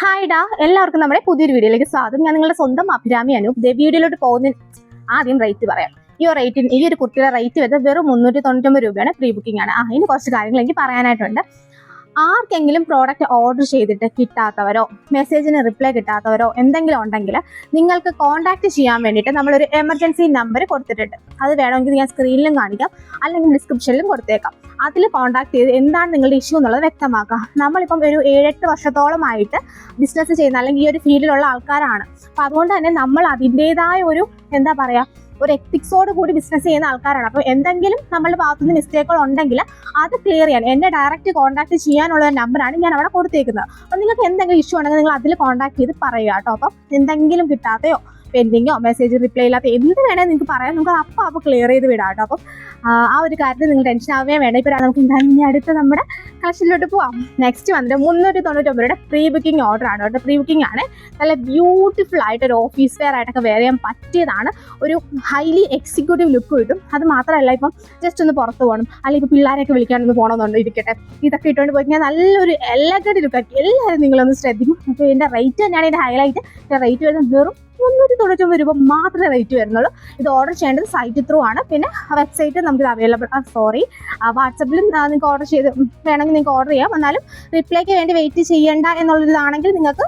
Hi ഡാ, എല്ലാവർക്കും നമ്മുടെ പുതിയൊരു വീഡിയോയിലേക്ക് സ്വാഗതം. ഞാൻ നിങ്ങളുടെ സ്വന്തം അഭിരാമി അനു. വീഡിയോയിലോട്ട് പോകുന്ന ആദ്യം റേറ്റ് പറയാം. ഈ ഒരു കുർത്തിയുടെ റേറ്റ് വരുന്നത് വെറും 399 രൂപയാണ്. പ്രീ ബുക്കിംഗ് ആണ്. അതിന് കുറച്ച് കാര്യങ്ങൾ എനിക്ക് പറയാനായിട്ടുണ്ട്. ആർക്കെങ്കിലും പ്രോഡക്റ്റ് ഓർഡർ ചെയ്തിട്ട് കിട്ടാത്തവരോ മെസ്സേജിന് റിപ്ലൈ കിട്ടാത്തവരോ എന്തെങ്കിലും ഉണ്ടെങ്കിൽ നിങ്ങൾക്ക് കോൺടാക്ട് ചെയ്യാൻ വേണ്ടിയിട്ട് നമ്മളൊരു എമർജൻസി നമ്പർ കൊടുത്തിട്ടുണ്ട്. അത് വേണമെങ്കിൽ ഞാൻ സ്ക്രീനിലും കാണിക്കാം, അല്ലെങ്കിൽ ഡിസ്ക്രിപ്ഷനിലും കൊടുത്തേക്കാം. അതിൽ കോൺടാക്ട് ചെയ്ത് എന്താണ് നിങ്ങളുടെ ഇഷ്യൂ എന്നുള്ളത് വ്യക്തമാക്കാം. നമ്മളിപ്പം ഒരു 7-8 വർഷത്തോളമായിട്ട് ബിസിനസ് ചെയ്യുന്ന അല്ലെങ്കിൽ ഈ ഒരു ഫീൽഡിലുള്ള ആൾക്കാരാണ്. അപ്പം അതുകൊണ്ട് തന്നെ നമ്മൾ അതിൻ്റെതായ ഒരു ഒരു എത്തിക്സോട് കൂടി ബിസിനസ് ചെയ്യുന്ന ആൾക്കാരാണ്. അപ്പോൾ എന്തെങ്കിലും നമ്മളുടെ ഭാഗത്തുനിന്ന് മിസ്റ്റേക്കുകൾ ഉണ്ടെങ്കിൽ അത് ക്ലിയർ ചെയ്യാൻ എന്നെ ഡയറക്റ്റ് കോൺടാക്ട് ചെയ്യാനുള്ള നമ്പറാണ് ഞാൻ അവിടെ കൊടുത്തേക്കുന്നത്. അപ്പോൾ നിങ്ങൾക്ക് എന്തെങ്കിലും ഇഷ്യൂ ഉണ്ടെങ്കിൽ നിങ്ങൾ അതിൽ കോൺടാക്ട് ചെയ്ത് പറയുക കേട്ടോ. അപ്പം എന്തെങ്കിലും കിട്ടാത്തയോ പെൻഡിങ്ങോ മെസ്സേജ് റിപ്ലൈ ഇല്ലാത്ത എന്ത് വേണേൽ നിങ്ങൾക്ക് പറയാം, നമുക്ക് അപ്പോൾ ക്ലിയർ ചെയ്ത് വിടാം കേട്ടോ. അപ്പം ആ ഒരു കാര്യത്തിൽ നിങ്ങൾ ടെൻഷൻ ആവുകയും വേണ്ട. ഇപ്പോൾ നമുക്ക് ഇനി അടുത്ത് നമ്മുടെ കളക്ഷനിലോട്ട് പോവാം. നെക്സ്റ്റ് വന്നിട്ട് 399 രൂപയുടെ പ്രീ ബുക്കിംഗ് ഓർഡർ ആണ് കേട്ടോ. പ്രീ ബുക്കിംഗ് ആണ്. നല്ല ബ്യൂട്ടിഫുൾ ആയിട്ട് ഒരു ഓഫീസ് വെയർ ആയിട്ടൊക്കെ വെയർ ചെയ്യാൻ പറ്റിയതാണ്. ഒരു ഹൈലി എക്സിക്യൂട്ടീവ് ലുക്ക് കിട്ടും. അത് മാത്രമല്ല, ഇപ്പം ജസ്റ്റ് ഒന്ന് പുറത്ത് പോകണം, അല്ലെങ്കിൽ ഇപ്പോൾ പിള്ളേരെയൊക്കെ വിളിക്കാനൊന്ന് പോകണമെന്നുണ്ട് ഇരിക്കട്ടെ, ഇതൊക്കെ ഇട്ടുകൊണ്ട് പോയി കഴിഞ്ഞാൽ നല്ലൊരു എലഗന്റ് ലുക്കാക്കി എല്ലാവരും നിങ്ങളൊന്ന് ശ്രദ്ധിക്കും. അപ്പോൾ ഇതിൻ്റെ റേറ്റ് തന്നെയാണ് ഇതിൻ്റെ ഹൈലൈറ്റ്. റേറ്റ് വരുന്നത് വെറും 399 രൂപ മാത്രമേ റേറ്റ് വരുന്നുള്ളൂ. ഇത് ഓർഡർ ചെയ്യേണ്ടത് സൈറ്റ് ത്രൂ ആണ്. പിന്നെ വെബ്സൈറ്റ് നമുക്കിത് അവൈലബിൾ വാട്സപ്പിലും നിങ്ങൾക്ക് ഓർഡർ ചെയ്ത് വേണമെങ്കിൽ നിങ്ങൾക്ക് ഓർഡർ ചെയ്യാം. എന്നാലും റിപ്ലൈക്ക് വേണ്ടി വെയിറ്റ് ചെയ്യേണ്ട എന്നുള്ളതാണെങ്കിൽ നിങ്ങൾക്ക്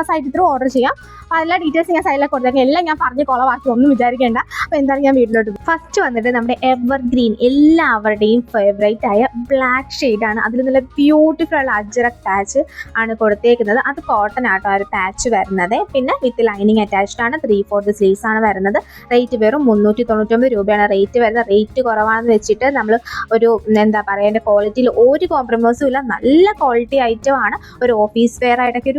സൈറ്റ് ത്രൂ ഓർഡർ ചെയ്യാം. അപ്പോൾ എല്ലാ ഡീറ്റെയിൽസ് ഞാൻ സൈഡിലേക്ക് കൊടുത്തേക്കാം. എല്ലാം ഞാൻ പറഞ്ഞ് കുളവാക്കി ഒന്നും വിചാരിക്കേണ്ട. അപ്പോൾ എന്താണ് ഞാൻ വീട്ടിലോട്ട് പോകും. ഫസ്റ്റ് വന്നിട്ട് നമ്മുടെ എവർഗ്രീൻ, എല്ലാവരുടെയും ഫേവറേറ്റ് ആയ ബ്ലാക്ക് ഷെയ്ഡാണ്. അതിൽ നല്ല ബ്യൂട്ടിഫുൾ ആയ അജ്രക് പാച്ച് ആണ് കൊടുത്തേക്കുന്നത്. അത് കോട്ടൺ ആട്ടോ ആ ഒരു പാച്ച് വരുന്നത്. പിന്നെ വിത്ത് ലൈനിങ് അറ്റാച്ച്ഡ് ആണ്. 3/4 സ്ലീവ്സ് ആണ് വരുന്നത്. റേറ്റ് വെറും 399 രൂപയാണ് റേറ്റ് വരുന്നത്. റേറ്റ് കുറവാണെന്ന് വെച്ചിട്ട് നമ്മൾ ഒരു അതിൻ്റെ ക്വാളിറ്റിയിൽ ഒരു കോംപ്രമൈസും ഇല്ല. നല്ല ക്വാളിറ്റി ഐറ്റം ആണ്. ഒരു ഓഫീസ് വെയർ ആയിട്ടൊക്കെ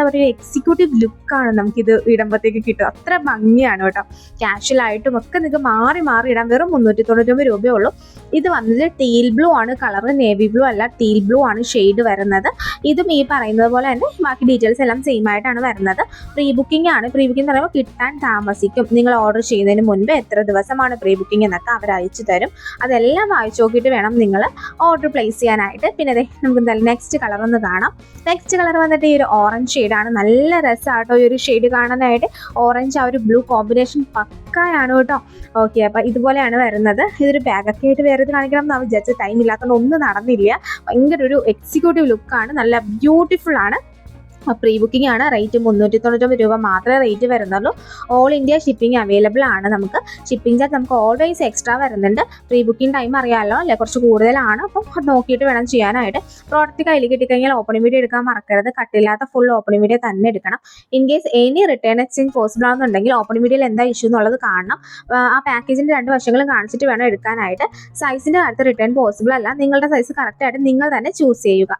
ഒരു എക്സിക്യൂട്ടീവ് ലുക്കാണ് നമുക്കിത് ഇടുമ്പോഴത്തേക്ക് കിട്ടും. അത്ര ഭംഗിയാണ് കേട്ടോ. കാഷ്വൽ ആയിട്ടും ഒക്കെ നിങ്ങൾക്ക് മാറി ഇടാം. വെറും 399 രൂപയേ ഉള്ളൂ. ഇത് വന്നത് ടീൽ ബ്ലൂ ആണ് കളർ, നേവി ബ്ലൂ അല്ല, ടീൽ ബ്ലൂ ആണ് ഷെയ്ഡ് വരുന്നത്. ഇതും ഈ പറയുന്നത് പോലെ തന്നെ ബാക്കി ഡീറ്റെയിൽസ് എല്ലാം സെയിം ആയിട്ടാണ് വരുന്നത്. പ്രീ ബുക്കിംഗ് ആണ്. പ്രീ ബുക്കിംഗ് എന്ന് പറയുമ്പോൾ കിട്ടാൻ താമസിക്കും. നിങ്ങൾ ഓർഡർ ചെയ്യുന്നതിന് മുൻപ് എത്ര ദിവസമാണ് പ്രീ ബുക്കിംഗ് എന്നൊക്കെ അവർ അയച്ചു തരും. അതെല്ലാം വായിച്ചു നോക്കിയിട്ട് വേണം നിങ്ങൾ ഓർഡർ പ്ലേസ് ചെയ്യാനായിട്ട്. പിന്നെ നമുക്ക് എന്തായാലും നെക്സ്റ്റ് കളർ ഒന്ന് കാണാം. നെക്സ്റ്റ് കളർ വന്നിട്ട് ഈ ഒരു ഓറഞ്ച് ഷെയ്ഡാണ്. നല്ല രസമാട്ടോ ഈ ഒരു ഷെയ്ഡ് കാണാനായിട്ട്. ഓറഞ്ച് ആ ഒരു ബ്ലൂ കോമ്പിനേഷൻ പക്കായാണ് കേട്ടോ. ഓക്കെ, അപ്പം ഇതുപോലെയാണ് വരുന്നത്. ഇതൊരു ബാഗൊക്കെ ആയിട്ട് വേറെ ഇത് കാണിക്കണം എന്ന് വിചാരിച്ച ടൈം ഇല്ലാത്തതുകൊണ്ട് ഒന്നും നടന്നില്ല. ഭയങ്കര ഒരു എക്സിക്യൂട്ടീവ് ലുക്കാണ്. നല്ല ബ്യൂട്ടിഫുൾ ആണ്. പ്രീ ബുക്കിംഗ് ആണ്. റേറ്റ് 399 രൂപ മാത്രമേ റേറ്റ് വരുന്നുള്ളൂ. ഓൾ ഇന്ത്യ ഷിപ്പിംഗ് അവൈലബിൾ ആണ്. നമുക്ക് ഷിപ്പിംഗ് ചാർജ് നമുക്ക് ഓൾവേസ് എക്സ്ട്രാ വരുന്നുണ്ട്. പ്രീ ബുക്കിംഗ് ടൈം അറിയാമല്ലോ അല്ലേ, കുറച്ച് കൂടുതലാണ്. അപ്പം അത് നോക്കിയിട്ട് വേണം ചെയ്യാനായിട്ട്. പ്രോഡക്റ്റ് കയ്യിൽ കിട്ടിക്കഴിഞ്ഞാൽ ഓപ്പണിംഗ് വീഡിയോ എടുക്കാൻ മറക്കരുത്. കട്ടില്ലാത്ത ഫുൾ ഓപ്പണിംഗ് വീഡിയോ തന്നെ എടുക്കണം. In case any return exchange possible ആണെന്നുണ്ടെങ്കിൽ ഓപ്പണിംഗ് വീഡിയോയിൽ എന്താ ഇഷ്യൂ എന്നുള്ളത് കാണണം. ആ പാക്കേജിൻ്റെ 2 വശങ്ങളും കാണിച്ചിട്ട് വേണം എടുക്കാനായിട്ട്. സൈസിൻ്റെ കാര്യത്തിൽ റിട്ടേൺ പോസിബിൾ അല്ല. നിങ്ങളുടെ സൈസ് കറക്റ്റായിട്ട് നിങ്ങൾ തന്നെ ചൂസ് ചെയ്യുക.